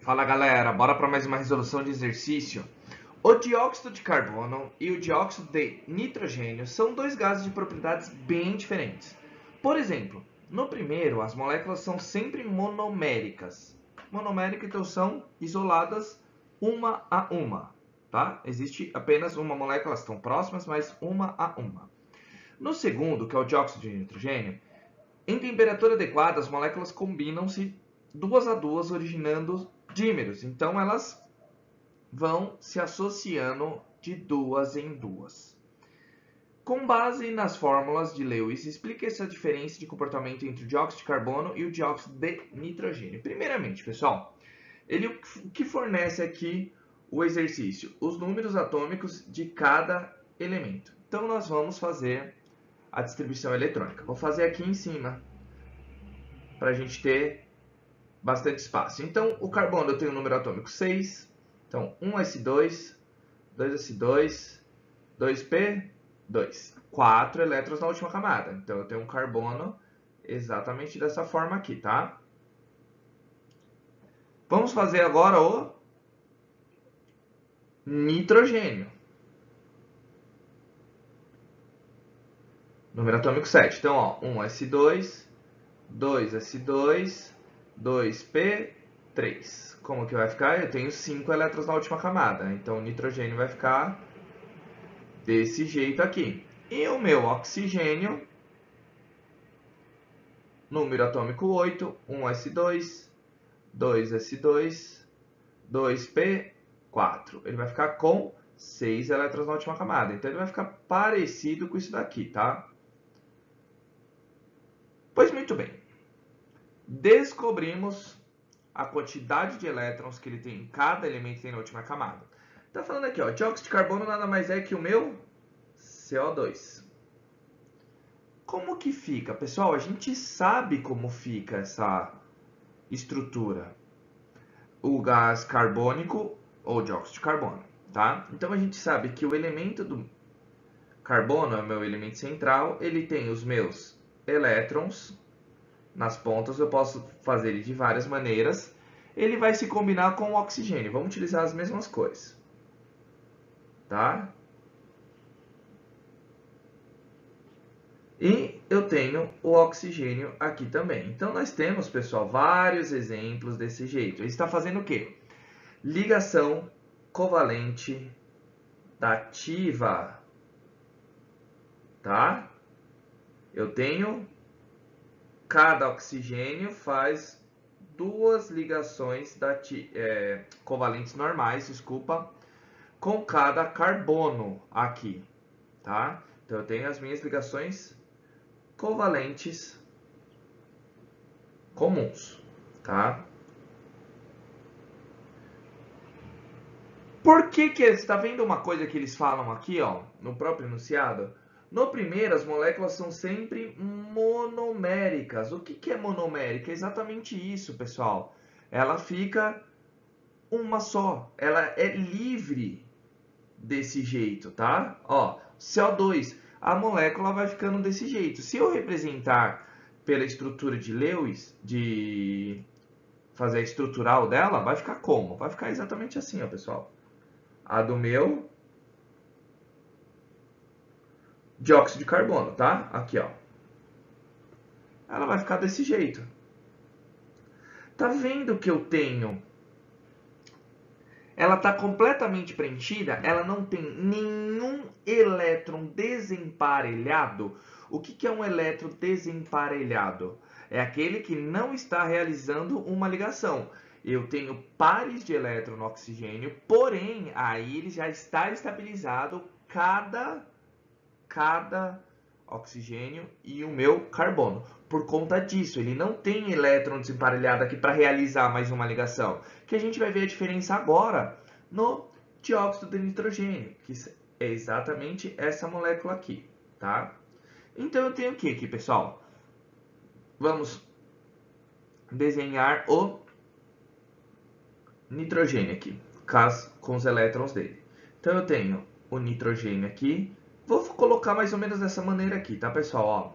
Fala galera, bora para mais uma resolução de exercício. O dióxido de carbono e o dióxido de nitrogênio são dois gases de propriedades bem diferentes. Por exemplo, no primeiro, as moléculas são sempre monoméricas. Monoméricas, então, são isoladas uma a uma, tá? Existe apenas uma molécula, elas estão próximas, mas uma a uma. No segundo, que é o dióxido de nitrogênio, em temperatura adequada, as moléculas combinam-se duas a duas, originando dímeros. Então, elas vão se associando de duas em duas. Com base nas fórmulas de Lewis, explique essa diferença de comportamento entre o dióxido de carbono e o dióxido de nitrogênio. Primeiramente, pessoal, ele o que fornece aqui o exercício? Os números atômicos de cada elemento. Então, nós vamos fazer a distribuição eletrônica. Vou fazer aqui em cima, para a gente ter bastante espaço. Então, o carbono eu tenho o número atômico 6. Então, 1s2, 2s2, 2p2. 4 elétrons na última camada. Então, eu tenho um carbono exatamente dessa forma aqui, tá? Vamos fazer agora o nitrogênio. Número atômico 7. Então, ó, 1s2, 2s2, 2p3. Como que vai ficar? Eu tenho 5 elétrons na última camada. Então, o nitrogênio vai ficar desse jeito aqui. E o meu oxigênio, número atômico 8, 1s2, 2s2, 2p4. Ele vai ficar com 6 elétrons na última camada. Então, ele vai ficar parecido com isso daqui, tá? Pois muito bem. Descobrimos a quantidade de elétrons que ele tem, cada elemento tem na última camada. Está falando aqui, ó, dióxido de carbono nada mais é que o meu CO2. Como que fica? Pessoal, a gente sabe como fica essa estrutura. O gás carbônico ou dióxido de carbono, tá? Então, a gente sabe que o elemento do carbono é o meu elemento central, ele tem os meus elétrons nas pontas, eu posso fazer ele de várias maneiras. Ele vai se combinar com o oxigênio. Vamos utilizar as mesmas cores, tá? E eu tenho o oxigênio aqui também. Então, nós temos, pessoal, vários exemplos desse jeito. Ele está fazendo o quê? Ligação covalente dativa, tá? Eu tenho... Cada oxigênio faz duas ligações covalentes normais, desculpa, com cada carbono aqui, tá? Então, eu tenho as minhas ligações covalentes comuns, tá? Por que você está vendo uma coisa que eles falam aqui, ó, no próprio enunciado? No primeiro, as moléculas são sempre monoméricas. O que é monomérica? É exatamente isso, pessoal. Ela fica uma só. Ela é livre desse jeito, tá? Ó, CO2, a molécula vai ficando desse jeito. Se eu representar pela estrutura de Lewis, de fazer a estrutural dela, vai ficar como? Vai ficar exatamente assim, ó, pessoal. A do meu dióxido de carbono, tá? Aqui, ó. Ela vai ficar desse jeito. Tá vendo que eu tenho? Ela tá completamente preenchida, ela não tem nenhum elétron desemparelhado. O que é um elétron desemparelhado? É aquele que não está realizando uma ligação. Eu tenho pares de elétron no oxigênio, porém, aí ele já está estabilizado cada oxigênio e o meu carbono. Por conta disso, ele não tem elétron desemparelhado aqui para realizar mais uma ligação. Que a gente vai ver a diferença agora no dióxido de nitrogênio, que é exatamente essa molécula aqui, tá? Então, eu tenho o que aqui, pessoal? Vamos desenhar o nitrogênio aqui, com os elétrons dele. Então, eu tenho o nitrogênio aqui. Vou colocar mais ou menos dessa maneira aqui, tá, pessoal? Ó,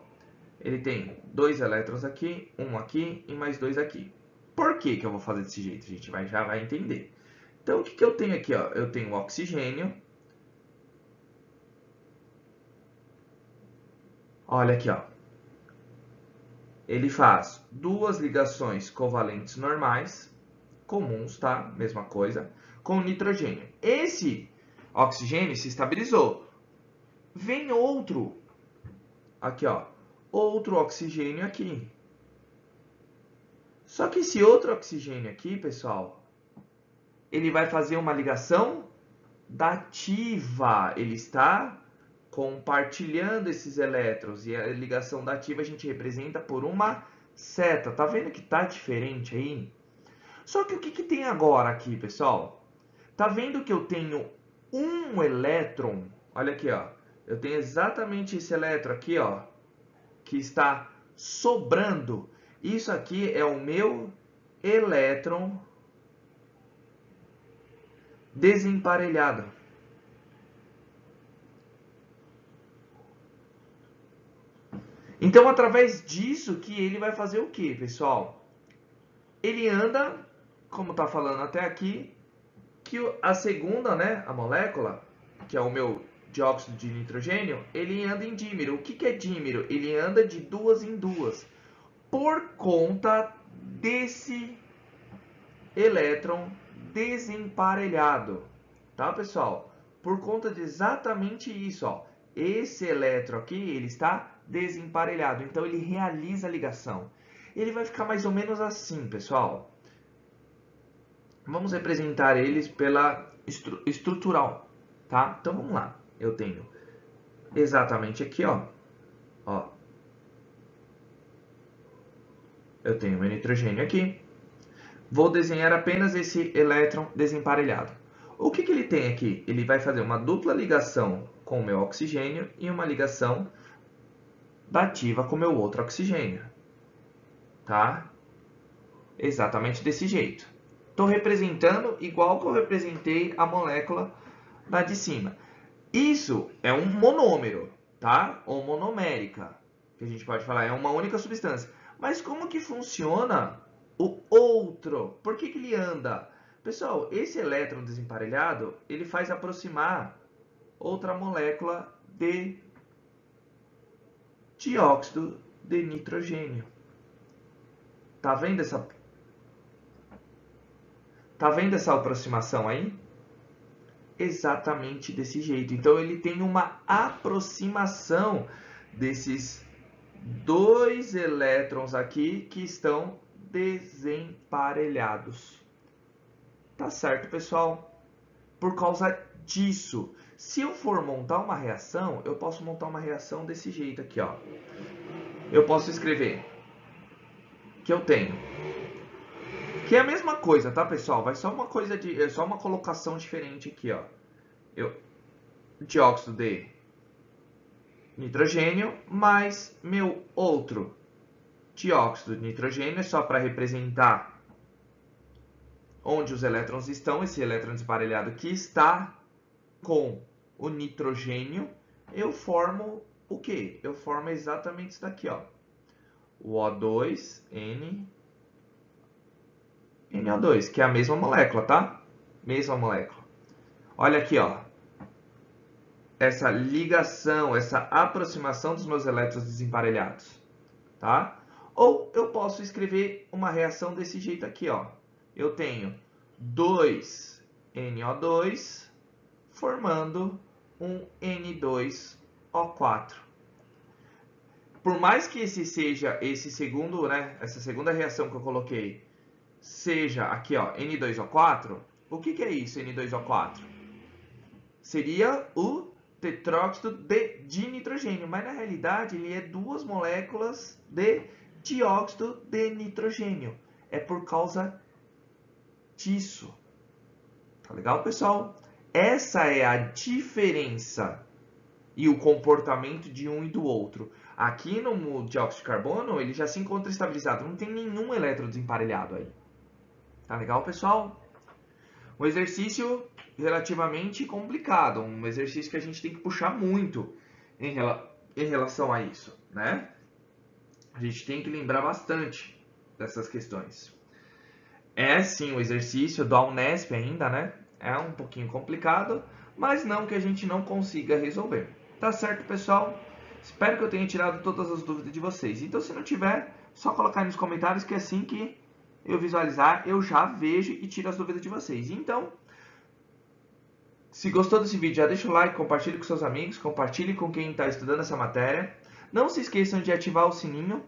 ele tem 2 elétrons aqui, um aqui e mais 2 aqui. Por que que eu vou fazer desse jeito? A gente já vai entender. Então, o que que eu tenho aqui? Ó? Eu tenho o oxigênio. Olha aqui, ó. Ele faz duas ligações covalentes normais, comuns, tá? Mesma coisa, com nitrogênio. Esse oxigênio se estabilizou. Vem outro, aqui, ó, outro oxigênio aqui. Só que esse outro oxigênio aqui, pessoal, ele vai fazer uma ligação dativa. Ele está compartilhando esses elétrons. E a ligação dativa a gente representa por uma seta. Tá vendo que tá diferente aí? Só que o que que tem agora aqui, pessoal? Tá vendo que eu tenho um elétron? Olha aqui, ó. Eu tenho exatamente esse elétron aqui, ó, que está sobrando. Isso aqui é o meu elétron desemparelhado. Então, através disso que ele vai fazer o quê, pessoal? Ele anda, como está falando até aqui, que a segunda, né, a molécula, que é o meu dióxido de nitrogênio, ele anda em dímero. O que que é dímero? Ele anda de duas em duas, por conta desse elétron desemparelhado, tá, pessoal? Por conta de exatamente isso, ó. Esse elétron aqui, ele está desemparelhado, então ele realiza a ligação. Ele vai ficar mais ou menos assim, pessoal. Vamos representar eles pela estrutural, tá? Então vamos lá. Eu tenho exatamente aqui, ó. Eu tenho meu nitrogênio aqui. Vou desenhar apenas esse elétron desemparelhado. O que que ele tem aqui? Ele vai fazer uma dupla ligação com o meu oxigênio e uma ligação dativa com o meu outro oxigênio. Tá? Exatamente desse jeito. Estou representando igual que eu representei a molécula da de cima. Isso é um monômero, tá? Ou monomérica, que a gente pode falar, é uma única substância. Mas como que funciona o outro? Por que que ele anda? Pessoal, esse elétron desemparelhado, ele faz aproximar outra molécula de dióxido de nitrogênio. Tá vendo essa aproximação aí? Exatamente desse jeito. Então ele tem uma aproximação desses dois elétrons aqui que estão desemparelhados. Tá certo, pessoal? Por causa disso, se eu for montar uma reação, eu posso montar uma reação desse jeito aqui, ó. Eu posso escrever que eu tenho, que é a mesma coisa, tá, pessoal? Vai só uma coisa é só uma colocação diferente aqui, ó. Dióxido de nitrogênio mais meu outro dióxido de nitrogênio, é só para representar onde os elétrons estão. Esse elétron desemparelhado que está com o nitrogênio, eu formo o quê? Eu formo exatamente isso daqui, ó. O O2, NO2, que é a mesma molécula, tá? Mesma molécula. Olha aqui, ó. Essa ligação, essa aproximação dos meus elétrons desemparelhados, tá? Ou eu posso escrever uma reação desse jeito aqui, ó. Eu tenho 2NO2 formando um N2O4. Por mais que esse seja esse segundo, né, essa segunda reação que eu coloquei, seja aqui, ó, N2O4, o que que é isso, N2O4? Seria o tetróxido de nitrogênio, mas na realidade ele é duas moléculas de dióxido de nitrogênio. É por causa disso. Tá legal, pessoal? Essa é a diferença e o comportamento de um e do outro. Aqui no dióxido de carbono, ele já se encontra estabilizado. Não tem nenhum elétron desemparelhado aí. Tá legal, pessoal? Um exercício relativamente complicado. Um exercício que a gente tem que puxar muito em relação a isso, né? A gente tem que lembrar bastante dessas questões. É sim o exercício da Unesp ainda, né? É um pouquinho complicado, mas não que a gente não consiga resolver. Tá certo, pessoal? Espero que eu tenha tirado todas as dúvidas de vocês. Então, se não tiver, só colocar aí nos comentários que assim que eu visualizar, eu já vejo e tiro as dúvidas de vocês. Então, se gostou desse vídeo, já deixa o like, compartilhe com seus amigos, compartilhe com quem está estudando essa matéria. Não se esqueçam de ativar o sininho,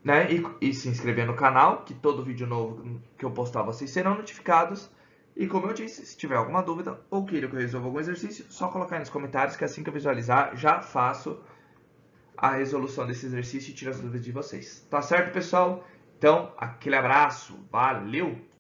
né? E se inscrever no canal, que todo vídeo novo que eu postar vocês serão notificados. E como eu disse, se tiver alguma dúvida ou queira que eu resolva algum exercício, só colocar aí nos comentários que assim que eu visualizar, já faço a resolução desse exercício e tiro as dúvidas de vocês. Tá certo, pessoal? Então, aquele abraço, valeu!